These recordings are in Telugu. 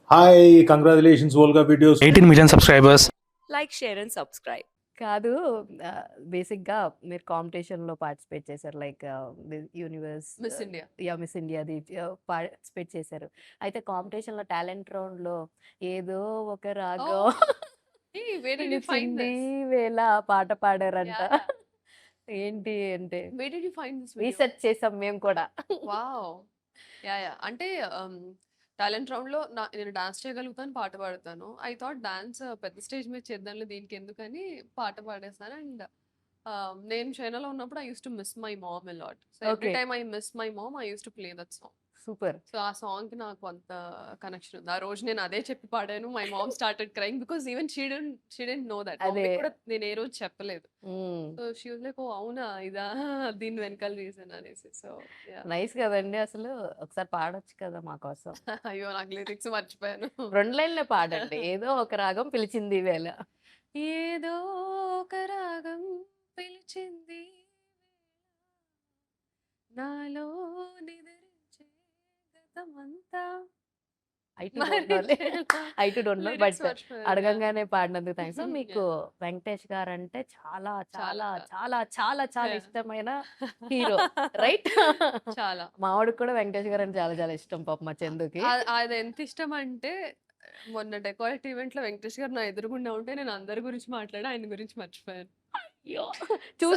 Hi, congratulations, Volga videos. 18 million subscribers. Like, share and subscribe. కాదు బేసిక్‌గా మీరు కాంపిటీషన్‌లో పార్టిసిపేట్ చేశారు. Like Universe Miss India. Miss ఇండియాది పార్టిసిపేట్ చేశారు. అయితే కాంపిటీషన్‌లో టాలెంట్ రౌండ్‌లో ఏదో ఒక రాగం Hey, where did you find పిలిచింది this? వేళ పాట పాడారంట. Yeah. ఏంటి అంటే Where did you find this video? Research చేసాం మేము కూడా. వావ్! యాహ్! అంటే టాలెంట్ రౌండ్‌లో నేను డాన్స్ చేయగలుగుతాను, పాట పాడతాను. ఐ థాట్ డాన్స్ పెద్ద స్టేజ్ మీద చేద్దాంలే దీనికెందుకని పాట పాడేసాను. అండ్ నేను చైనాలో ఉన్నప్పుడు I used to miss my mom a lot. So every okay. Time I miss my mom I used to play that song. Super. So ఆ సాంగ్‌కి నాకు అంత కనెక్షన్ ఉంది. ఆ రోజు నేను అదే చెప్పి పాడాను. My mom started crying because even she didn't know that. అదే. మమ్మీకి కూడా నేను ఏ రోజు చెప్పలేదు. హ్మ్. సో షీ వాస్ లైక్, ఓహ్! అవునా ఇదా దీని వెనకాల రీజన్ అనేసి. So yeah! నైస్ కదండీ అసలు. ఒకసారి పాడొచ్చు కదా మా కోసం. అయ్యో! నాకు లిరిక్స్ మర్చిపోయాను. 2 లైన్‌లే పాడండి. ఏదో ఒక రాగం పిలిచింది ఈ వేళ. ఏదో ఒక రాగం పిలిచింది నాలో నిద్రించే గతమంతా. ఐ టు డోంట్ నోలే. I too don't know but lyrics మర్చిపోయాను. అడగంగానే పాడినందుకు థాంక్స్. సో మీకు యాహ్! వెంకటేష్ గారంటే చాలా చాలా చాలా. చాలా చాలా చాలా యాహ్! ఇష్టమైన హీరో. రైట్? చాలా. మా వాడికి కూడా వెంకటేష్ గారంటే చాలా చాలా ఇష్టం పాపం మా చందుకి. అది ఎంత ఇష్టం అంటే మొన్న డెకాయిట్ ఈవెంట్‌లో వెంకటేష్ గారు నా ఎదురుగుండా ఉంటే నేను అందరి గురించి మాట్లాడా, ఆయన గురించి మర్చిపోయాను. అయ్యో! సో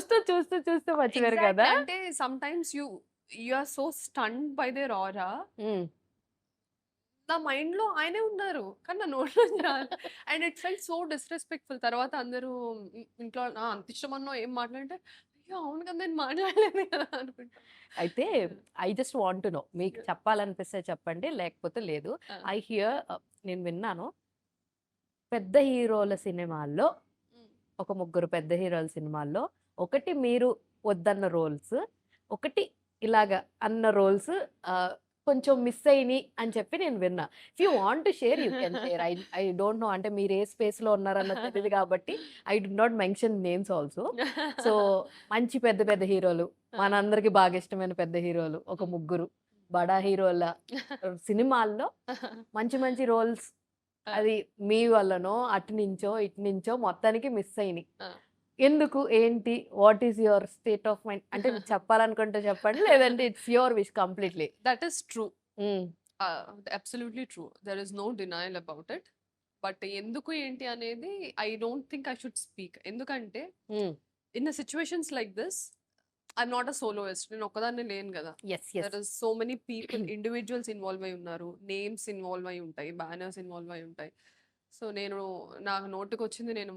చూస్తూ మర్చిపోయారు ఎగ్జాక్ట్‌లీ. కదా! అంటే sometimes you are so stunned by their aura. Hmm. నా మైండ్‌లో ఆయనే ఉన్నారు. కానీ నా నోట్లో నుంచి రాలే. And it felt so disrespectful. తర్వాత అందరూ ఇంట్లో అంత ఇష్టమన్నావు ఏం మాట్లాడంటే, అయ్యో! అవును కదా! నేను మాట్లాడలేదు కదా! అనుకుంటా. అయితే yeah! I just want to know. మీకు చెప్పాలనిపిస్తే చెప్పండి. లేకపోతే లేదు. ఆ! ఐ హియర్ నేను విన్నాను. పెద్ద హీరోల సినిమాల్లో హ్మ్. ఒక ముగ్గురు పెద్ద హీరోల సినిమాల్లో ఒకటి మీరు వద్దన్న రోల్స్, ఒకటి ఇలాగ అన్న రోల్స్ కొంచెం మిస్ అయినియి అని చెప్పి నేను విన్నా. If you want to share you can share. I don't know అంటే మీరు ఏ స్పేస్‌లో ఉన్నారన్నది తెలీదు కాబట్టి I did not mention names also. So మంచి పెద్ద పెద్ద హీరోలు, మనందరికి బాగా ఇష్టమైన పెద్ద హీరోలు ఒక ముగ్గురు బడా హీరోల సినిమాల్లో మంచి మంచి రోల్స్ ఆ! అది మీ వల్లనో, అటు నుంచో, ఇటు నుంచో మొత్తానికి మిస్ అయినియి. ఆ! ఎందుకు? ఏంటి? What is your state of mind? అంటే మీకు చెప్పాలనుకుంటే చెప్పండి. లేదంటే it's your wish completely. That is true. Hmm. Absolutely true. There is no denial about it. But ఎందుకు ఏంటి అనేది I don't think I should speak. ఎందుకంటే hmm. In situations like this I'm not a soloist. నేను ఒక్కదాన్నే లేను కదా! Yes. There is so many people individuals involve అయి ఉన్నారు. నేమ్స్ ఇన్వాల్వ్ అయి ఉంటాయి. బ్యానర్స్ ఇన్వాల్వ్ అయి ఉంటాయి. సో నేను నాకు నోటికొచ్చింది నేను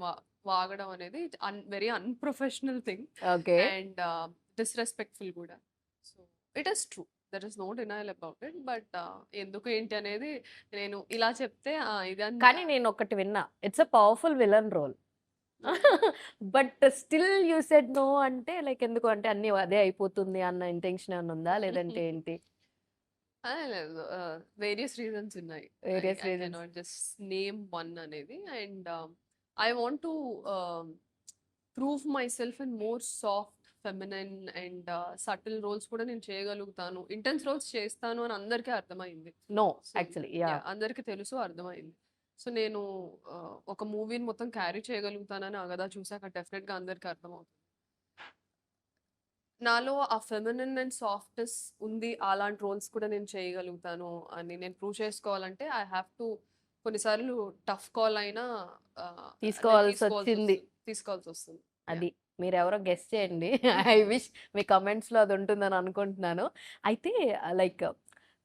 వాగడం అనేది very unprofessional thing okay. And disrespectful కూడా. So it is true. There is no denial about it. But ఎందుకు ఏంటి అనేది నేను ఇలా చెప్తే ఇదని కానీ నేనొకటి విన్నా. It's a powerful villain role. But still you said no అంటే లైక్ ఎందుకు అంటే అన్నీ అదే అయిపోతుంది అన్న ఇంటెన్షన్ ఏమన్నా ఉందా? లేదంటే ఏంటి? లేదు. వేరియస్ రీజన్స్ ఉన్నాయి. Various I reasons. Cannot just name one అనేది. And I want to prove myself in more soft, feminine and subtle roles కూడా నేను చేయగలుగుతాను. ఇంటెన్స్ రోల్స్ చేస్తాను అని అందరికీ అర్థమైంది. No so actually. యాహ్! అందరికీ తెలుసు, అర్థమైంది. సో నేను ఒక మూవీని మొత్తం క్యారీ చేయగలుగుతానని 'అగదా' చూసాక డెఫినెట్‌గా అందరికీ అర్థమవుతుంది. నాలో ఆ ఫెమినిన్ అండ్ సాఫ్ట్‌నెస్ ఉంది. అలాంటి రోల్స్ కూడా నేను చేయగలుగుతాను అని నేను ప్రూవ్ చేసుకోవాలంటే ఐ హావ్ టు కొన్నిసార్లు టఫ్ కాల్ అయినా నేను తీసుకోవాల్సొచ్చింది. తీసుకోవాల్సొస్తుంది. యాహ్! అది. మీరెవరో గెస్ చేయండి. ఐ విష్ మీ కామెంట్స్‌లో అది ఉంటుందని అనుకుంటున్నాను. అయితే లైక్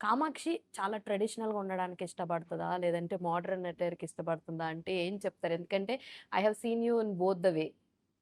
కామాక్షి చాలా ట్రెడిషనల్‌గా ఉండడానికి ఇష్టపడతదా? లేదంటే మోడర్న్ అటైర్‌కి ఇష్టపడుతుందా? అంటే ఏం చెప్తారు? ఎందుకంటే I have seen you in both the way.